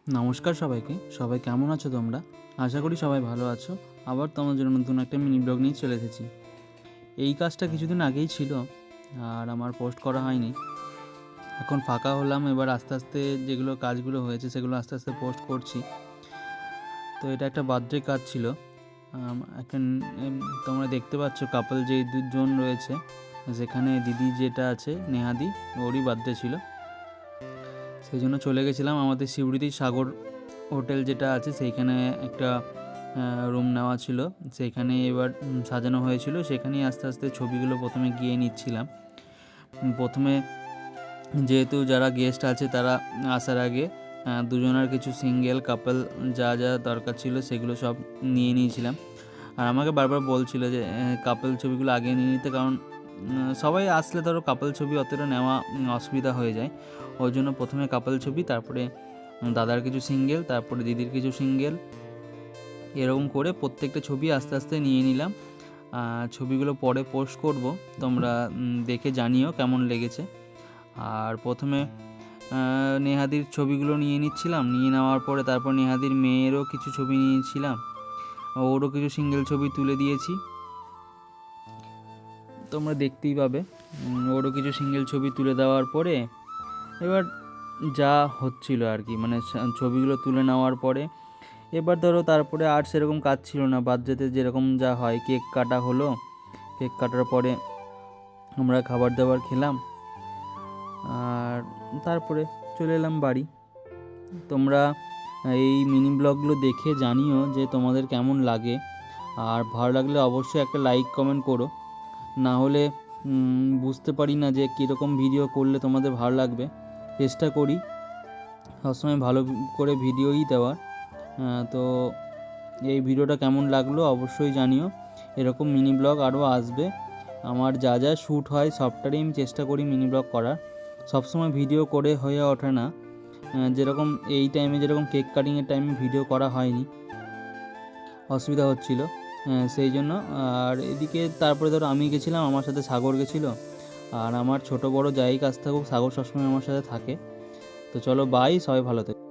নমস্কার সবাইকে। সবাই কেমন আছো তোমরা? আশা করি সবাই ভালো আছো। আবার তোমার জন্য নতুন একটা মিনি ব্লগ নিয়ে চলে এসেছি। এই কাজটা কিছুদিন আগেই ছিল আর আমার পোস্ট করা হয়নি। এখন ফাঁকা হলাম, এবার আস্তে আস্তে যেগুলো কাজগুলো হয়েছে সেগুলো আস্তে আস্তে পোস্ট করছি। তো এটা একটা বার্থডে কাজ ছিল। এখন তোমরা দেখতে পাচ্ছ কাপল যে দুজন রয়েছে, যেখানে দিদি যেটা আছে নেহাদি, ওরই বার্থডে ছিল। সেই জন্য চলে গেছিলাম আমাদের শিউড়িতেই সাগর হোটেল যেটা আছে সেইখানে একটা রুম নেওয়া ছিল, সেইখানে এবার সাজানো হয়েছিল। সেখানেই আস্তে আস্তে ছবিগুলো প্রথমে গিয়ে নিচ্ছিলাম। প্রথমে যেহেতু যারা গেস্ট আছে তারা আসার আগে দুজনের কিছু সিঙ্গেল কাপল যা যা দরকার ছিল সেগুলো সব নিয়ে নিয়েছিলাম। আর আমাকে বারবার বলছিল যে কাপল ছবিগুলো আগে নিয়ে নিতে, কারণ সবাই আসলে ধরো কাপল ছবি অতটা নেওয়া অসুবিধা হয়ে যায়। ওই জন্য প্রথমে কাপল ছবি, তারপরে দাদার কিছু সিঙ্গেল, তারপরে দিদির কিছু সিঙ্গেল, এরকম করে প্রত্যেকটা ছবি আস্তে আস্তে নিয়ে নিলাম। ছবিগুলো পরে পোস্ট করব, তোমরা দেখে জানিও কেমন লেগেছে। আর প্রথমে নেহাদির ছবিগুলো নিয়ে নিচ্ছিলাম, নিয়ে নেওয়ার পরে তারপর নেহাদির মেয়েরও কিছু ছবি নিয়েছিলাম, ওরও কিছু সিঙ্গেল ছবি তুলে দিয়েছি, তোমরা দেখতেই পাবে। ওরও কিছু সিঙ্গেল ছবি তুলে দেওয়ার পরে এবার যা হচ্ছিল আর কি, মানে ছবিগুলো তুলে নেওয়ার পরে এবার ধরো তারপরে আর সেরকম কাজ ছিল না। বার্থডেতে যেরকম যা হয়, কেক কাটা হলো, কেক কাটার পরে আমরা খাবার দাবার খেলাম আর তারপরে চলে এলাম বাড়ি। তোমরা এই মিনি ব্লগগুলো দেখে জানিও যে তোমাদের কেমন লাগে, আর ভালো লাগলে অবশ্যই একটা লাইক কমেন্ট করো, না হলে বুঝতে পারি না যে কীরকম ভিডিও করলে তোমাদের ভালো লাগবে। চেষ্টা করি সবসময় ভালো করে ভিডিওই দেওয়ার। তো এই ভিডিওটা কেমন লাগলো অবশ্যই জানিও। এরকম মিনি ব্লগ আরও আসবে। আমার যা যা শ্যুট হয় সবটারই আমি চেষ্টা করি মিনি ব্লগ করার। সবসময় ভিডিও করে হয়ে ওঠে না, যেরকম এই টাইমে যেরকম কেক কাটিংয়ের টাইমে ভিডিও করা হয়নি, অসুবিধা হচ্ছিল সেই জন্য। আর এদিকে তারপরে ধরো আমি গেছিলাম, আমার সাথে সাগর গেছিলো, আর আমার ছোটো বড়ো যাই কাজ থাকুক সাগর সবসময় আমার সাথে থাকে। তো চলো বাই, সবাই ভালো থেকো।